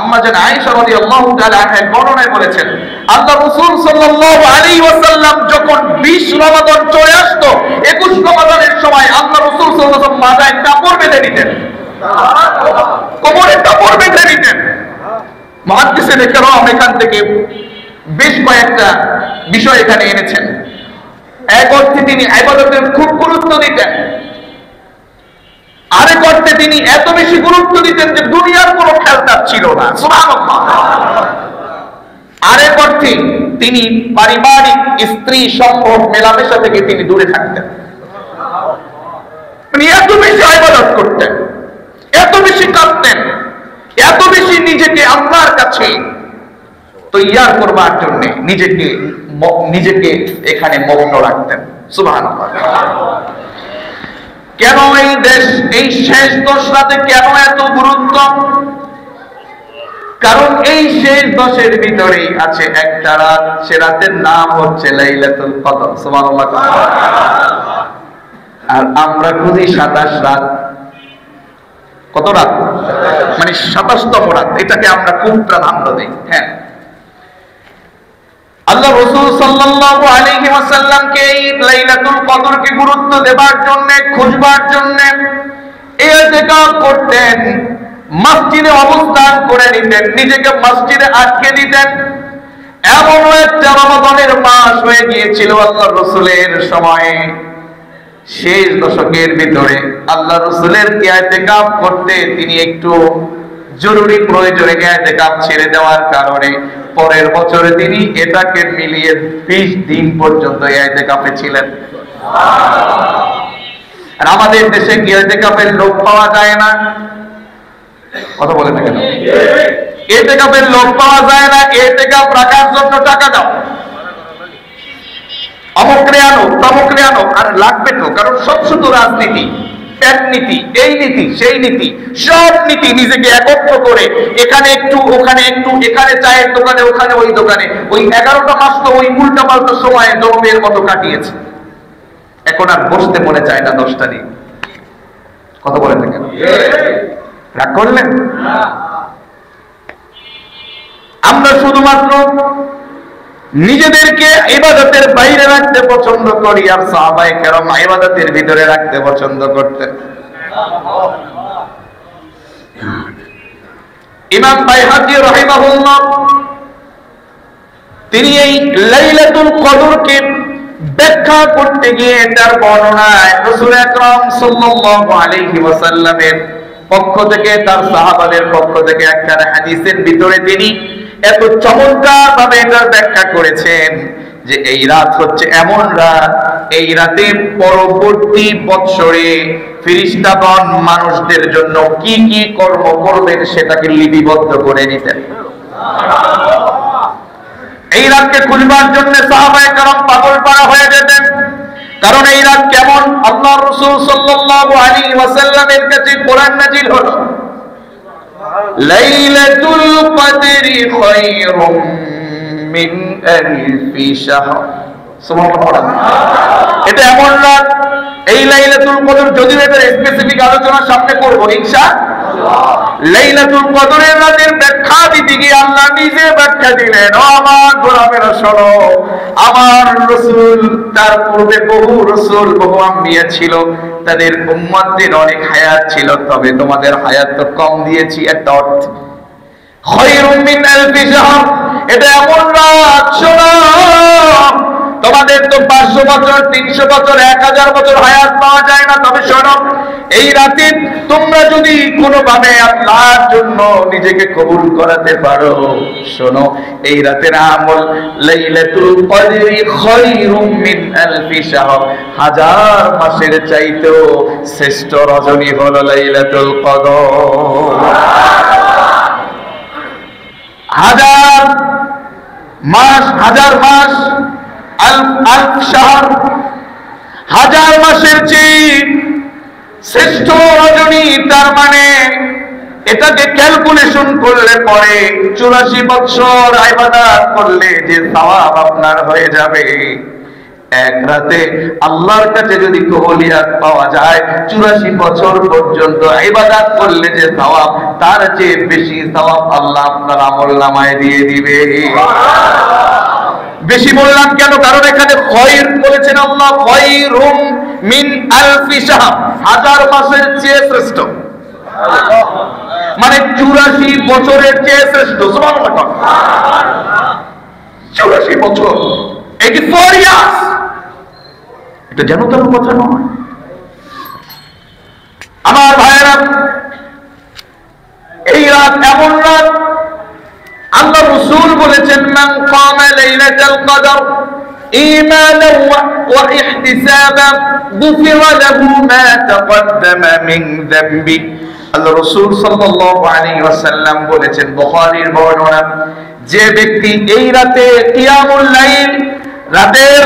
আম্মা জান আয়েশা রাদিয়াল্লাহু তাআলা আনহা বর্ণনায় বলেছেন, আল্লাহ রাসূল সাল্লাল্লাহু আলাইহি ওয়াসাল্লাম যখন 20 রমাদান চলে আসতো, 21 রমাদানের সময় আল্লাহ রাসূল সাল্লাল্লাহু আলাইহি ওয়াসাল্লাম মাথায় কাপড় বেঁধে নিতেন, কোমরে কাপড় বেঁধে নিতেন। মুহাদ্দিসিন কেরাম এখান থেকে বেশ কয়েকটা বিষয় এখানে এনেছেন। এক অর্থে তিনি ইবাদতের খুব গুরুত্ব দিতেন, আরেক অর্থে তিনি এত বেশি গুরুত্ব দিতেন যে দুনিয়ার কোনো খেলতার ছিল না, সুবহানাল্লাহ। আরেক অর্থে তিনি পারিবারিক স্ত্রী সম্পর্ক মেলামেশা থেকে তিনি দূরে থাকতেন। তিনি এত বেশি ইবাদত করতেন, এত বেশি কাঁদতেন, এত বেশি নিজেকে আল্লাহর কাছে তৈয়ার করবার জন্য নিজেকে এখানে মগ্ন রাখতেন, সুবহানাল্লাহ। কেন এই শেষ 10 রাতে কেন এত গুরুত্ব? কারণ এই শেষ 10-এর ভিতরেই আছে একটা রাত, সে রাতের নাম হচ্ছে লাইলাতুল কদর, সুবহানাল্লাহ। আর আমরা খুঁজি 27 রাত। কত রাত? মানে 27তম রাত, এটাকে আমরা খুব প্রাধান্য দিই। হ্যাঁ, আল্লাহ রাসূল সাল্লাল্লাহু আলাইহি ওয়াসাল্লামকে এই লাইলাতুল কদরকে গুরুত্ব দেবার জন্য, খুঁজবার জন্য ইতিকাফ করতেন, মসজিদে অবস্থান করে নিতেন, নিজেকে মসজিদে আটকে দিতেন। এমন একটা রমাদানের মাস হয়ে গিয়েছিল আল্লাহ রাসূলের সময়ে, শেষ দশকের ভিতরে আল্লাহ রাসূলের ইতিকাফ করতে তিনি একটু জরুরি প্রয়োজনে ইতিকাফ ছেড়ে দেওয়ার কারণে পরের বছরে তিনি এটাকে মিলিয়ে 20 দিন পর্যন্ত ইতিকাফে ছিলেন। আর আমাদের দেশে ইতিকাফের লোক পাওয়া যায় না, কথা বলে না কেন? ইতিকাফের লোক পাওয়া যায় না, ইতিকাফ রাখার জন্য টাকা দাও, অমুকরে আনো, তমুকরে আনো। আর লাগবে তো, কারণ সব শুধু রাজনীতি, প্যাট নীতি, এই নীতি, সেই নীতি, সব নীতি নিজেকে একত্র করে এখানে একটু, ওখানে একটু, এখানে চায়ের দোকানে, ওখানে ওই দোকানে, ওই 11টা মাস তো ওই উল্টা পাল্টা সময়ে জমের মতো কাটিয়েছে। এখন আর বসতে মনে চায় না 10টা দিন। কথা বলে থাকেন, রাগ করলেন? আমরা শুধুমাত্র নিজেদেরকে ইবাদতের বাইরে রাখতে পছন্দ করি, আর সাহাবায়ে কেরাম ইবাদতের ভিতরে রাখতে পছন্দ করতেন। ইমাম বাইহাকী রাহিমাহুল্লাহ তিনি এই লাইলাতুল কদরকে ব্যাখ্যা করতে গিয়ে তার বর্ণনায় রাসূল আকরাম সাল্লাল্লাহু আলাইহি ওয়াসাল্লামের পক্ষ থেকে, তার সাহাবাদের পক্ষ থেকে একটা হাদিসের ভিতরে তিনি এত চমৎকার ভাবে এটার ব্যাখ্যা করেছেন যে এই রাত হচ্ছে এমন রাত, এই রাতে পরবর্তী বৎসরে ফেরেশতাগণ মানুষদের জন্য কি কি কর্ম করবেন সেটাকে লিপিবদ্ধ করে নিতেন। এই রাতকে খুঁজবার জন্য সাহাবায়ে কেরাম পাগল পারা হয়ে যেতেন। কারণ এই রাত কেমন? আল্লাহ রাসূল সাল্লাল্লাহু আলাইহি ওয়াসাল্লামের কাছে কোরআন নাযিল হলো, লাইলাতুল কদরি খায়রুম মিন আলফি শাহর, সুবহানাল্লাহ। এটা এমন রাত, এই লাইলাতুল কদর, যদিও এটা স্পেসিফিক আলোচনা সামনে করব ইনশাআল্লাহ। লাইলাতুল কদরের রাতের ব্যাখ্যা দিতে গিয়ে আল্লাহ নিজে ব্যাখ্যা দিলেন, ও আমার গোলামেরা শোনো, আমার রাসূল, তার পূর্বে বহু রাসূল, বহু আম্বিয়া ছিল, তাদের উম্মতদের অনেক হায়াত ছিল, তবে তোমাদের হায়াত তো কম দিয়েছি। একটা অর্থ খায়রুম মিন আলফি শাহর, এটা এমন রাত, শোনো, তোমাদের তো 500 বছর, 300 বছর, 1000 বছর হায়াত পাওয়া যায় না, তবে শোনো, এই রাতে তোমরা যদি কোনোভাবে আল্লাহর জন্য নিজেকে কবুল করাতে পারো, শোনো, এই রাতের আমল লাইলাতুল কদরি খায়রুম মিন আলফি শাহর, 1000 মাসের চাইতেও শ্রেষ্ঠ রজনী হলো লাইলাতুল কদর। 1000 মাস, 1000 মাস, আলফ শাহর, 1000 মাসের চেয়ে শ্রেষ্ঠ রজনী। তার মানে এটাকে ক্যালকুলেশন করলে পরে 84 বছর ইবাদত করলে যে সওয়াব আপনার হয়ে যাবে, এক রাতে আল্লাহর কাছে যদি কবুলিয়াত পাওয়া যায় 84 বছর পর্যন্ত ইবাদত করলে যে সওয়াব, তার চেয়ে বেশি সওয়াব আল্লাহ আপনার আমলনামায় দিয়ে দিবে। বেশি বললাম কেন? কারণ এখানে খয়র বলেছেন আল্লাহ, খয়রুম মিন আলফি শাহর, 1000 মাসের চেয়ে শ্রেষ্ঠ, মানে 84 বছরের চেয়ে শ্রেষ্ঠ। সুবহানাল্লাহ, 84 বছর, 84 ইয়ার্স, এটা যেন তেন কথা নয়। আমার ভাইয়েরা, এই রাত এমন রাত, আল্লাহ রাসূল বলেছেন, মান কামা লাইলাতাল কদর ঈমানান ওয়া ইহতিসাবান গুফিরা লাহু মা তাকদ্দামা মিন যামবি। আল্লাহ রাসূল সাল্লাল্লাহু আলাইহি ওয়াসাল্লাম বলেছেন, বুখারীর বর্ণনা, যে ব্যক্তি এই রাতে কিয়ামুল লাইল, রাতের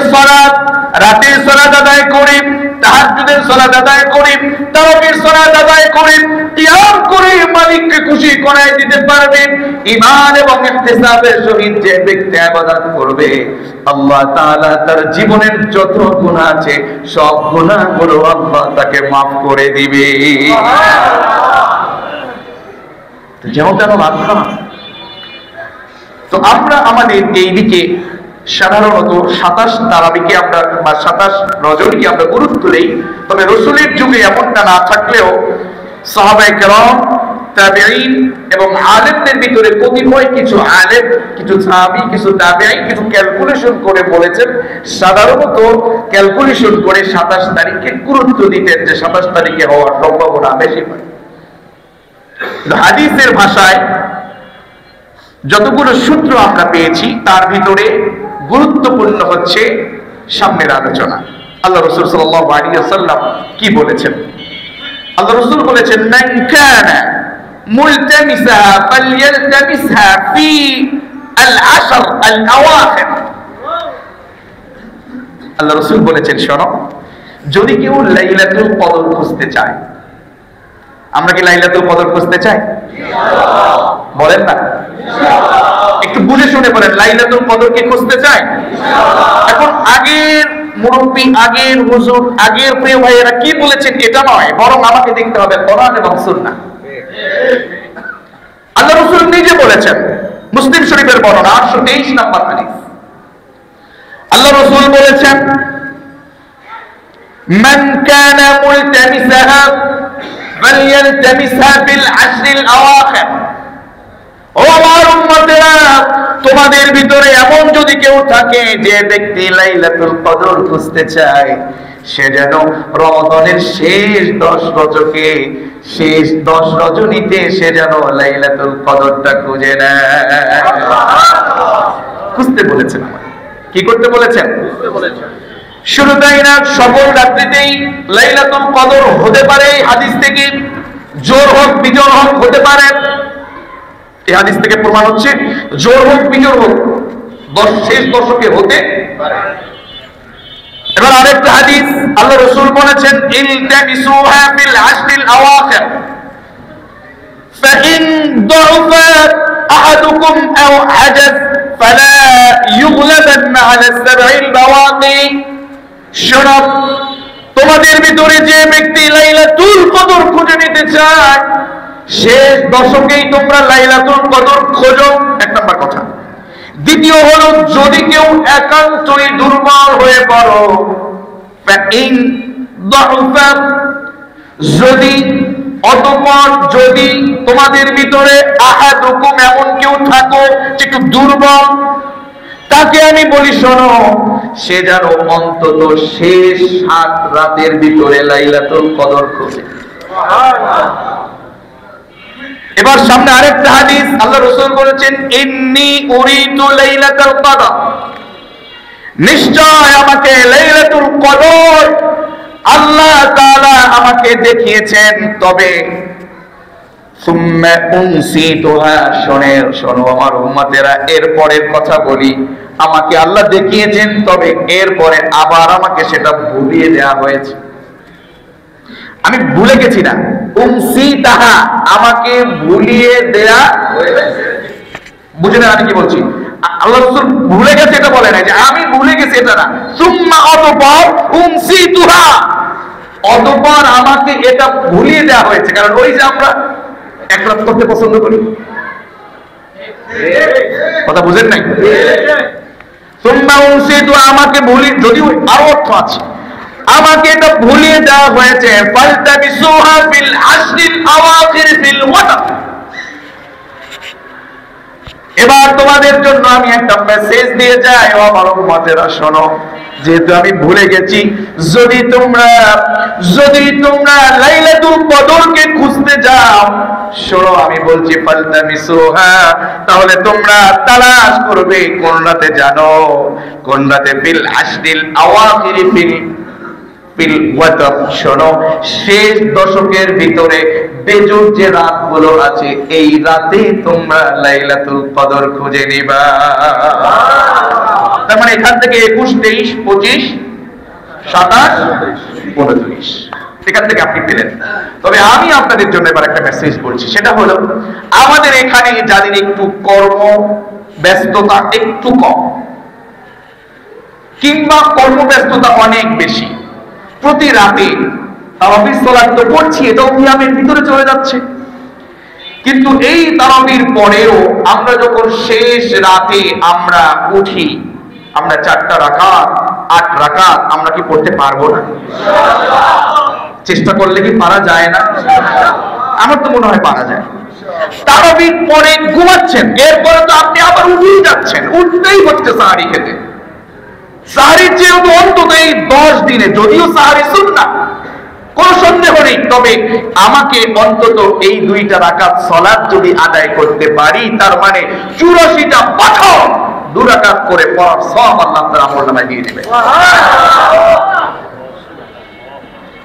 সালাত আদায় করে, তাহাজ্জুদের সালাত আদায় করে, তারাবির সালাত আদায় করে, কিয়াম করে মালিককে খুশি করায় দিতে পারবে, ঈমান এবং ইহতিসাবের সহিত যে ব্যক্তি ইবাদত করবে, আল্লাহ তাআলা তার জীবনের যত গুনাহ আছে সব গুনাহগুলো আল্লাহ তাকে maaf করে দিবে। যেমন তেন মাথা। তো আমরা আমাদের এই দিকে সাধারণত 27 তারাবিকে আমরা বা 27 রজনীকে আমরা গুরুত্ব দেই। তবে রাসূলের যুগে এমনটা না থাকলেও সাহাবায়ে কেরাম, তাবেঈন এবং আলেমদের ভিতরে কতিপয় কিছু আলেম, কিছু সাহাবী, কিছু তাবেঈ কিছু ক্যালকুলেশন করে বলেছেন, সাধারণত ক্যালকুলেশন করে 27 তারিখকে গুরুত্ব দিতেন, যে 27 তারিখে হওয়ার সম্ভাবনা বেশি হয়। হাদিসের ভাষায় যতগুলো সূত্র আমরা পেয়েছি তার ভিতরে গুরুত্বপূর্ণ হচ্ছে সামনের আলোচনা। আল্লাহ রাসূল সাল্লাল্লাহু আলাইহি ওয়াসাল্লাম কি বলেছেন? আল্লাহ রাসূল বলেছেন, মান কানা মুলতামিসা ফালইলতামিসহা ফি আল-আশর আল-আওয়াখির। আল্লাহ রাসূল বলেছেন, শোনো, যদি কেউ লাইলাতুল কদর খুঁজতে চায়, আমরা কি লাইলাতুল কদর খুঁজতে চাই? বলেন না, একটু বুঝে শুনে বলেন, লাইলাতুল কদর কি খুঁজতে চাই? এখন আগের মুরব্বী, আগের হুজুর, আগের প্রিয় ভাইয়েরা কি বলেছেন এটা নয়, বরং আমাকে দেখতে হবে কোরআন এবং সুন্নাহ। আল্লাহ রাসূল নিজে বলেছেন, মুসলিম শরীফের বর্ণনা 823 নম্বর হাদিস, আল্লাহ রাসূল বলেছেন, মান কানা মুলতামিসাহা ফালইলতামিসহা বিল আশরিল আওয়াখির। ও আমার উম্মতেরা, তোমাদের ভিতরে এমন যদি কেউ থাকে যে ব্যক্তি লাইলাতুল কদর খুঁজতে চায়, সে যেন রমজানের শেষ 10 রজকে, শেষ 10 রজনীতে সে যেন লাইলাতুল কদরটা খুঁজে নেয়। খুঁজতে বলেছেন, কি করতে বলেছেন? শুধু তাই না, সকল রাত্রিতেই লাইলাতুল কদর হতে পারে। হাদিস থেকে জোর হোক বিজোর হোক হতে পারে। এই হাদিস থেকে প্রমাণ হচ্ছে জোর হোক বিজোর হোক শেষ দশকে হতে পারে। এবার আরেকটা হাদিস, আল্লাহ রাসূল বলেছেন, ইলতামিসুহা ফিল আশরিল আওয়াখির ফাইন দুফা আহাদুকুম আও আজাজ ফালা ইউগলাবান্না আলা সাবঈল বাওয়াকি। শোনো, তোমাদের ভিতরে যে ব্যক্তি লাইলাতুল কদর খুঁজে নিতে চায়, শেষ দশকেই তোমরা লাইলাতুল কদর খোঁজো, এক নম্বর কথা। দ্বিতীয় হলো, যদি কেউ একান্তই দুর্বল হয়ে পড়ো, ফাইন দুফা, যদি অতঃপর যদি তোমাদের ভিতরে আহাদুকুম, এমন কেউ থাকো যে একটু দুর্বল, তাকে আমি বলি, শোনো, সে যেন অন্তত শেষ 7 রাতের ভিতরে লাইলাতুল কদর খোঁজে। এবার সামনে আরেকটা হাদিস, আল্লাহ রাসূল বলেছেন, ইন্নী উরিদু লাইলাতুল কদর, নিশ্চয় আমাকে লাইলাতুল কদর আল্লাহ তাআলা আমাকে দেখিয়েছেন, তবে সুম্মা উনসিতুহা, শোনো আমার উম্মতেরা, এর পরের কথা বলি, আমাকে আল্লাহ দেখিয়েছেন, তবে এরপরে আবার আমাকে সেটা ভুলিয়ে দেওয়া হয়েছে। আমি ভুলে গেছি না, উনসিতাহা, আমাকে ভুলিয়ে দেয়া হয়েছে। বুঝলেন আমি কি বলছি? আল্লাহ রাসূল ভুলে গেছে এটা বলে না, যে আমি ভুলে গেছি এটা না, সুম্মা অতঃপর উনসিতুহা, অতঃপর আমাকে এটা ভুলিয়ে দেওয়া হয়েছে। কারণ ওই যে আমরা এক রাত করতে পছন্দ করি, কথা বুঝেন নাই? সুম্মা উনসিতুহা, আমাকে ভুলি, যদিও আরো অর্থ আছে, আমাকে এটা ভুলিয়ে দেওয়া হয়েছে। ফালতাবিসুহা ফিল আশরিল আওয়াখির ফিল ওয়াতর, এবার তোমাদের জন্য আমি একটা মেসেজ দিয়ে যাই, ও আমার উম্মতেরা শোনো, যেহেতু আমি ভুলে গেছি, যদি তোমরা লাইলাতুল কদরকে খুঁজতে যাও, শোনো আমি বলছি ফালতামিসুহা, তাহলে তোমরা তালাশ করবে কোন রাতে, জানো কোন রাতে? ফিল আশরিল আওয়াখির ফিল ওয়াতর, শোনো শেষ দশকের ভিতরে বেজুর যে রাতগুলো আছে, এই রাতে তোমরা লাইলাতুল কদর খুঁজে নিবা। তার মানে এখান থেকে 21, 23, 25, 27, 29 এখান থেকে আপনি পেলেন। তবে আমি আপনাদের জন্য এবার একটা মেসেজ বলছি, সেটা হলো আমাদের এখানে যাদের একটু কর্ম ব্যস্ততা একটু কম, কিংবা কর্মব্যস্ততা অনেক বেশি, প্রতি রাতে তারাবির সালাত তো পড়ছি, এটাও কিয়ামের ভিতরে চলে যাচ্ছে, কিন্তু এই তারাবির পরেও আমরা যখন শেষ রাতে আমরা উঠি, আমরা 4টা রাকাত 8 রাকাত আমরা কি পড়তে পারবো না? চেষ্টা করলে কি পারা যায় না? আমার তো মনে হয় পারা যায়। তারাবির পরে ঘুমাচ্ছেন, এরপরে তো আপনি আবার উঠেই যাচ্ছেন, উঠতেই হচ্ছে সাহারি খেতে। সাহারির যেহেতু অন্তত এই 10 দিনে, যদিও সাহারি সুন্নাত কোন সন্দেহ নেই, তবে আমাকে অন্তত এই 2টা রাকাত সালাত যদি আদায় করতে পারি, তার মানে 84টা পাঠক 2 রাকাত করে পড়ার সওয়াব আল্লাহ তাআলা আমলনামায় দিয়ে দিবেন।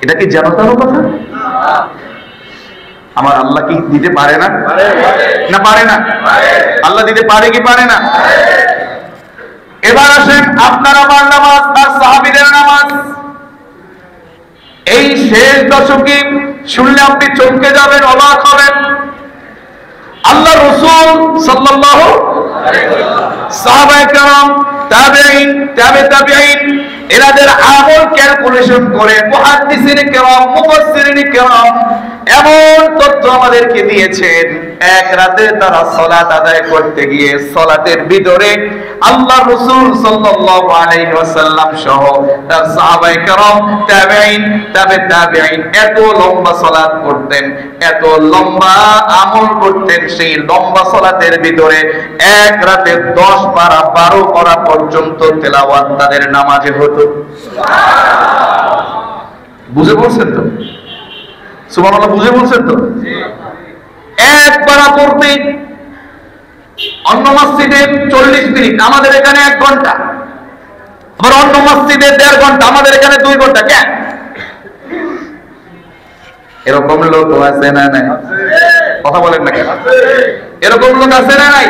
এটা কি জানার কথা? আমার আল্লাহ কি দিতে পারে না? না পারে না? আল্লাহ দিতে পারে কি পারে না? এবার আসেন আপনার আমার নামাজ আর সাহাবীদের নামাজ। এই শেষ দশকে শুনলে আপনি চমকে যাবেন, অবাক হবেন। আল্লাহ রাসূল সাল্লাল্লাহু আলাইহি ওয়াসাল্লাম, সাহাবায়ে কেরাম, তাবেঈন, তাবেঈন, এনাদের আমল ক্যালকুলেশন করে মুহাদ্দিসিন কেরাম, মুফাসসিরিন কেরাম এমন তথ্য আমাদেরকে দিয়েছেন, এক রাতে তারা সালাত আদায় করতে গিয়ে সালাতের ভিতরে আল্লাহ রাসূল সাল্লাল্লাহু আলাইহি ওয়াসাল্লাম সহ তার সাহাবায়ে কেরাম, তাবেঈন, তাবেঈন এত লম্বা সালাত করতেন, এত লম্বা আমল করতেন, সেই লম্বা সালাতের ভিতরে এক রাতে 10 পারা 12 পারা পর্যন্ত তেলাওয়াত তাদের নামাজে হতো। বুঝে বলছেন তো? সুবহানাল্লাহ, বুঝে বলছেন তো? এক পারা পড়তে অন্য মসজিদে 40 মিনিট, আমাদের এখানে 1 ঘন্টা, আবার অন্য মসজিদে 1.5 ঘন্টা, আমাদের এখানে 2 ঘন্টা। কেন? এরকম লোক আছে না নাই? কথা বলেন না কেন? এরকম লোক আছে না নাই?